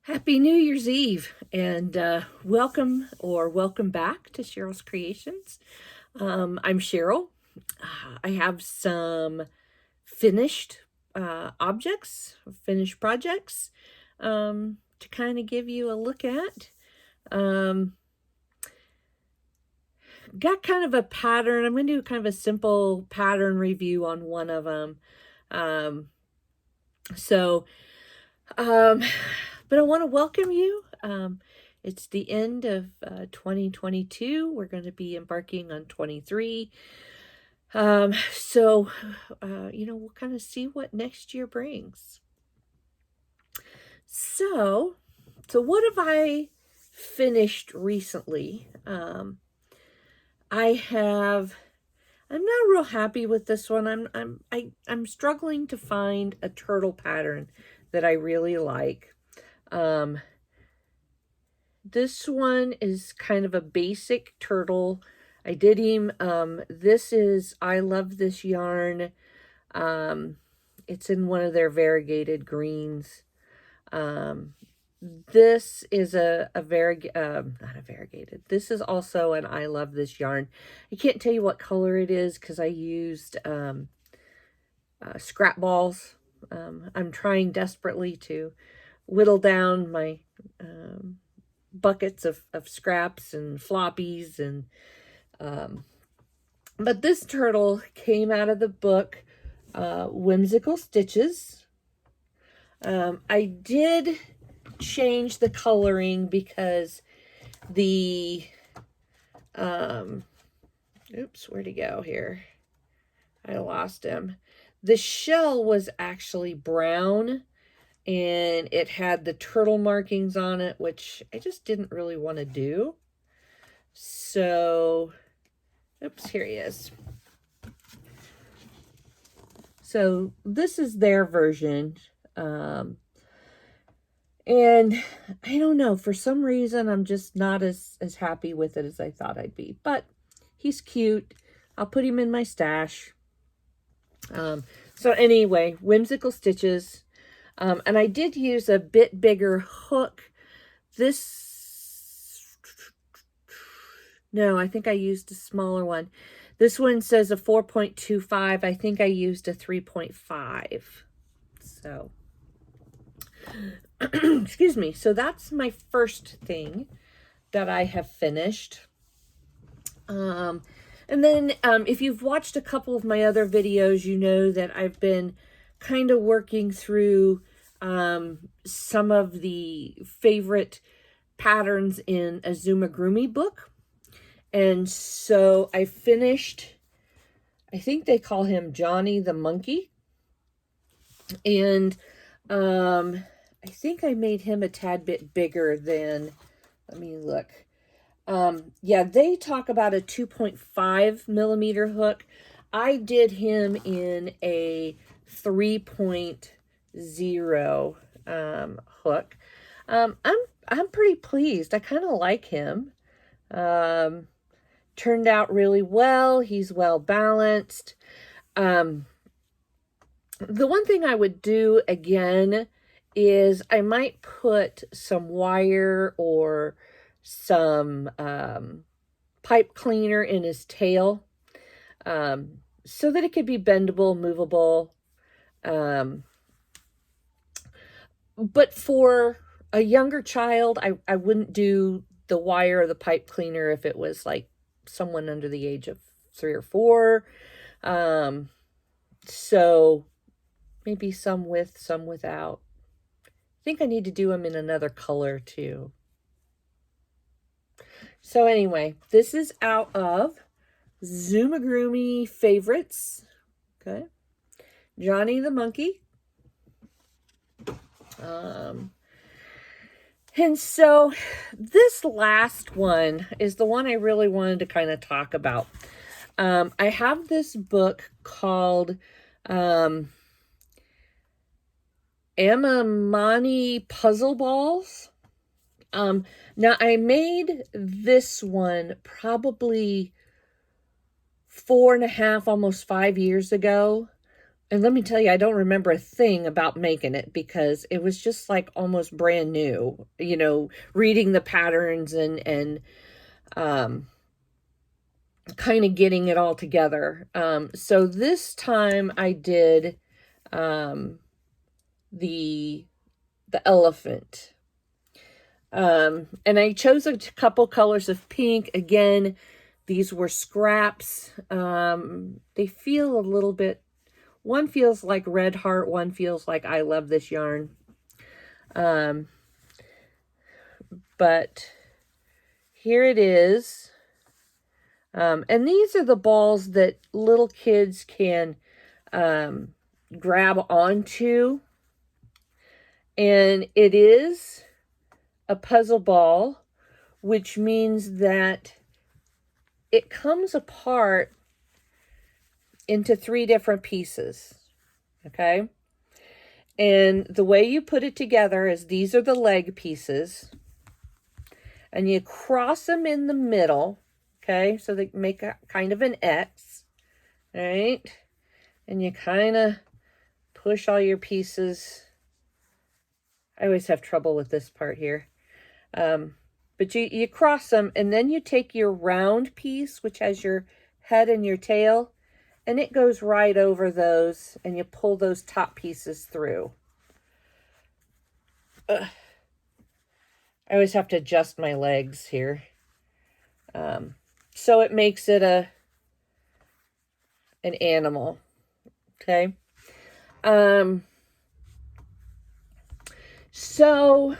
Happy New Year's Eve, and welcome back to Cheryl's Creations. I'm Sheryl. I have some finished finished projects to kind of give you a look at. Got kind of a pattern. I'm going to do kind of a simple pattern review on one of them. But I want to welcome you. It's the end of 2022. We're going to be embarking on 23. We'll kind of see what next year brings. So what have I finished recently? I'm not real happy with this one. I'm struggling to find a turtle pattern that I really like. This one is kind of a basic turtle. I did him. This is I Love This Yarn. It's in one of their variegated greens. This is not a variegated. This is also an I Love This Yarn. I can't tell you what color it is because I used scrap balls. I'm trying desperately to whittle down my buckets of scraps and floppies, and but this turtle came out of the book Whimsical Stitches. I did change the coloring because the oops, where'd he go here? I lost him. The shell was actually brown, and it had the turtle markings on it, which I just didn't really want to do. So, oops, here he is. So this is their version. And I don't know, for some reason, I'm just not as happy with it as I thought I'd be. But he's cute. I'll put him in my stash. So anyway, Whimsical Stitches. And I did use a bit bigger hook. No, I think I used a smaller one. This one says a 4.25. I think I used a 3.5. So, excuse me. So that's my first thing that I have finished. And then if you've watched a couple of my other videos, you know that I've been kind of working through some of the favorite patterns in a Zumagurumi book. And so I finished, I think they call him Johnny the Monkey. And I think I made him a tad bit bigger than, let me look. Yeah, they talk about a 2.5 millimeter hook. I did him in a 3.0 hook. I'm pretty pleased. I kind of like him. Turned out really well. He's well balanced. The one thing I would do again is I might put some wire or some pipe cleaner in his tail so that it could be bendable, movable. But for a younger child, I wouldn't do the wire or the pipe cleaner if it was like someone under the age of 3 or 4. So maybe some with, some without. I think I need to do them in another color too. So anyway, this is out of Zumagurumi Favorites. Okay. Johnny the Monkey. And so this last one is the one I really wanted to kind of talk about. I have this book called Amamani Puzzle Balls. Now I made this one probably 4.5, almost 5 years ago. And let me tell you, I don't remember a thing about making it because it was just like almost brand new, you know, reading the patterns and kind of getting it all together. So this time I did the elephant. And I chose a couple colors of pink. Again, these were scraps. They feel a little bit, one feels like Red Heart, one feels like I Love This Yarn. But here it is. And these are the balls that little kids can grab onto. And it is a puzzle ball, which means that it comes apart into 3 different pieces, okay? And the way you put it together is these are the leg pieces, and you cross them in the middle, okay? So they make a kind of an X, all right? And you kind of push all your pieces. I always have trouble with this part here. But you cross them, and then you take your round piece, which has your head and your tail, and it goes right over those, and you pull those top pieces through. I always have to adjust my legs here. So it makes it an animal, okay? So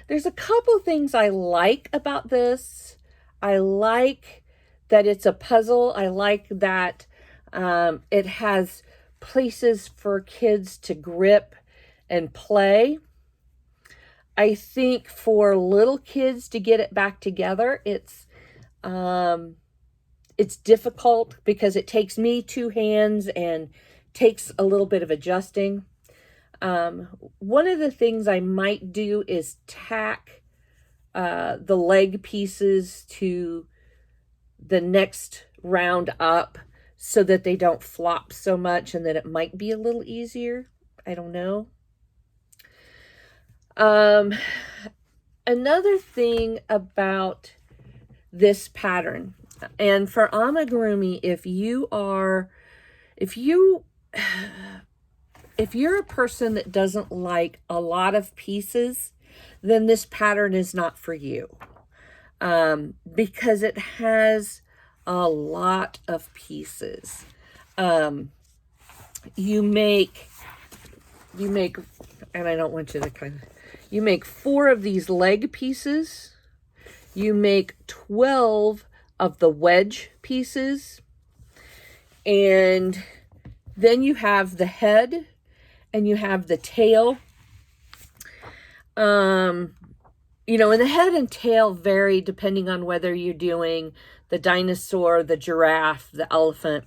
there's a couple things I like about this. I like that it's a puzzle. I like that it has places for kids to grip and play. I think for little kids to get it back together, it's difficult because it takes me 2 hands and takes a little bit of adjusting. One of the things I might do is tack the leg pieces to the next round up so that they don't flop so much, and that it might be a little easier. I don't know. Another thing about this pattern, and for amigurumi, if you're a person that doesn't like a lot of pieces, then this pattern is not for you. Because it has a lot of pieces. You make, and I don't want you to you make 4 of these leg pieces. You make 12 of the wedge pieces. And then you have the head and you have the tail. You know, and the head and tail vary depending on whether you're doing the dinosaur, the giraffe, the elephant.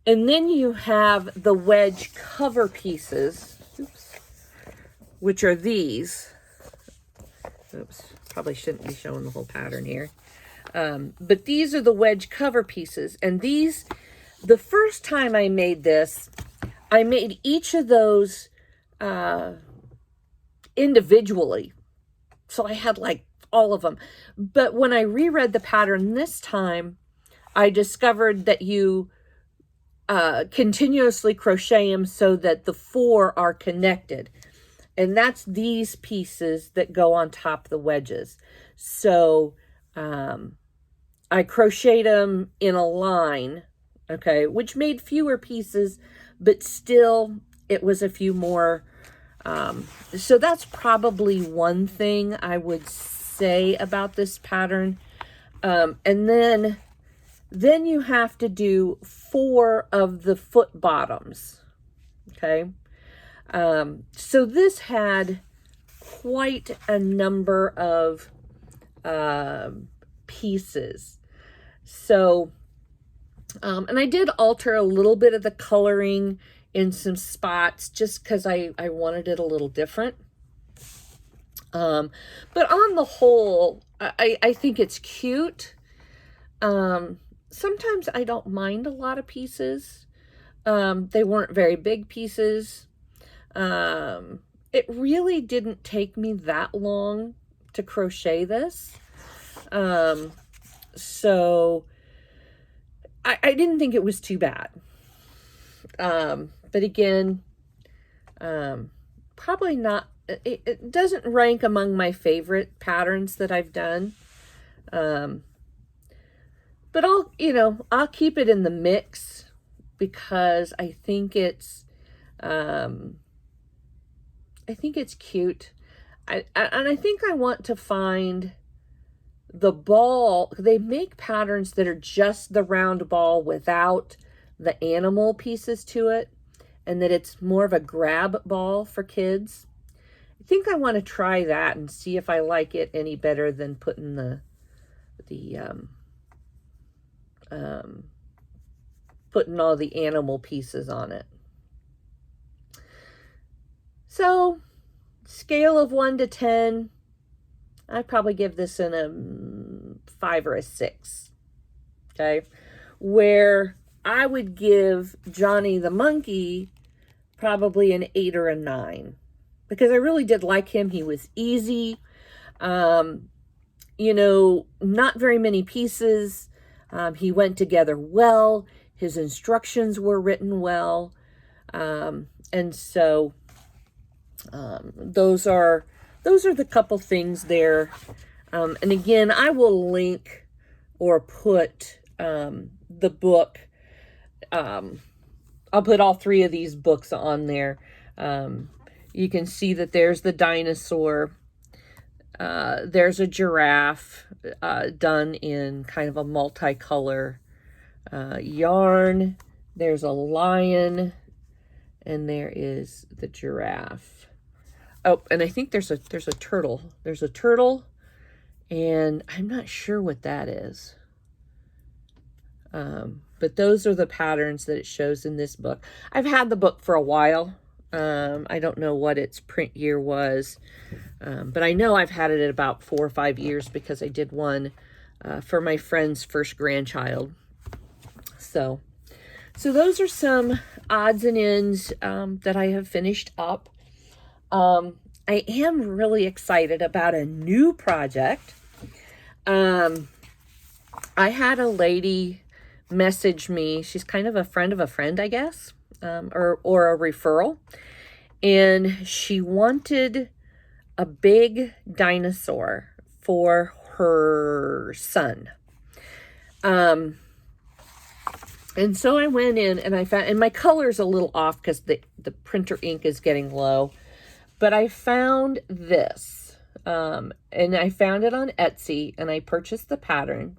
And then you have the wedge cover pieces, which are these. Oops, probably shouldn't be showing the whole pattern here. But these are the wedge cover pieces. And these, the first time I made this, I made each of those individually. So I had like all of them. But when I reread the pattern this time, I discovered that you continuously crochet them so that the 4 are connected. And that's these pieces that go on top of the wedges. So I crocheted them in a line, okay, which made fewer pieces, but still it was a few more. So that's probably one thing I would say about this pattern. And then you have to do 4 of the foot bottoms. Okay. So this had quite a number of pieces. So, and I did alter a little bit of the coloring in some spots just because I wanted it a little different. But on the whole, I think it's cute. sometimes I don't mind a lot of pieces. They weren't very big pieces. It really didn't take me that long to crochet this. So I didn't think it was too bad. But again, probably not, it doesn't rank among my favorite patterns that I've done. But I'll keep it in the mix because I think it's cute. And I think I want to find the ball. They make patterns that are just the round ball without the animal pieces to it, and that it's more of a grab ball for kids. I think I want to try that and see if I like it any better than putting putting all the animal pieces on it. So, scale of 1 to 10, I'd probably give this a 5 or a 6. Okay, where I would give Johnny the monkey probably an 8 or a 9, because I really did like him. He was easy. Not very many pieces. He went together well. His instructions were written well. And so those are the couple things there. And again, I will link or put the book. I'll put all 3 of these books on there. You can see that there's the dinosaur. There's a giraffe done in kind of a multicolor yarn. There's a lion, and there is the giraffe. Oh, and I think there's a turtle. There's a turtle, and I'm not sure what that is. But those are the patterns that it shows in this book. I've had the book for a while. I don't know what its print year was, but I know I've had it at about 4 or 5 years because I did one for my friend's first grandchild. So those are some odds and ends that I have finished up. I am really excited about a new project. I had a lady message me. She's kind of a friend of a friend, I guess, or a referral. And she wanted a big dinosaur for her son. And so I went in and I found, and my color's a little off because the printer ink is getting low, but I found this, and I found it on Etsy, and I purchased the pattern.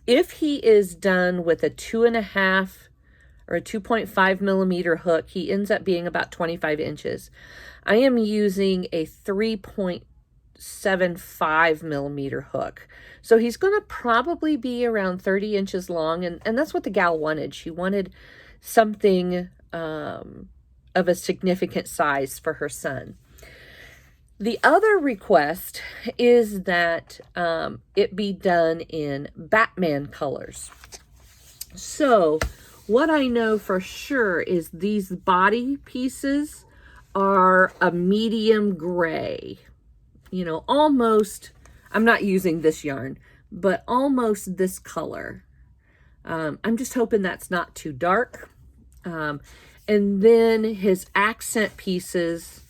If he is done with a 2.5 or a 2.5 millimeter hook, he ends up being about 25 inches. I am using a 3.75 millimeter hook. So he's going to probably be around 30 inches long. And that's what the gal wanted. She wanted something of a significant size for her son. The other request is that it be done in Batman colors. So what I know for sure is these body pieces are a medium gray. Almost, I'm not using this yarn, but almost this color. I'm just hoping that's not too dark. And then his accent pieces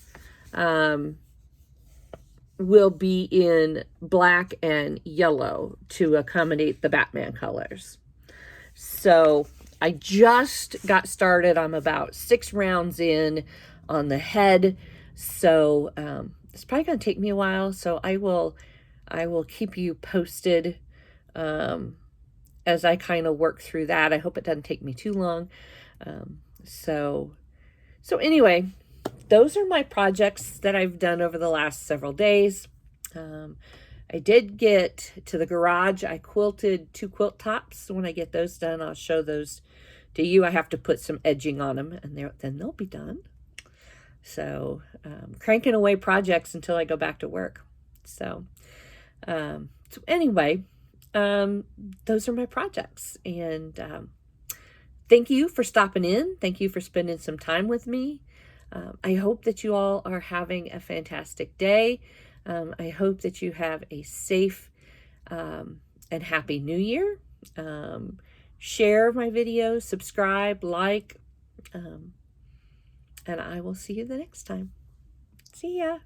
will be in black and yellow to accommodate the Batman colors. So I just got started. I'm about 6 rounds in on the head. So it's probably going to take me a while. So I will keep you posted as I kind of work through that. I hope it doesn't take me too long. So anyway, those are my projects that I've done over the last several days. I did get to the garage. I quilted 2 quilt tops. When I get those done, I'll show those to you. I have to put some edging on them, and then they'll be done. So cranking away projects until I go back to work. So anyway, those are my projects. And thank you for stopping in. Thank you for spending some time with me. I hope that you all are having a fantastic day. I hope that you have a safe and happy new year. Share my videos, subscribe, like, and I will see you the next time. See ya.